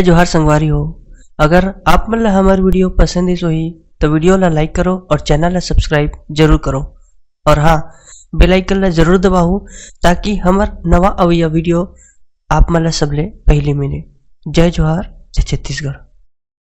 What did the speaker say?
जय जोहार संगवारी हो। अगर आप मन ला हमार वीडियो पसंद इस होही तो वीडियो ला लाइक करो और चैनल ला सब्सक्राइब जरूर करो। और हाँ, बेल आइकन ला जरूर दबाओ ताकि हमार नवा अवैया वीडियो आप मन ला सबले पहले मिले। जय जोहार, जय छत्तीसगढ़।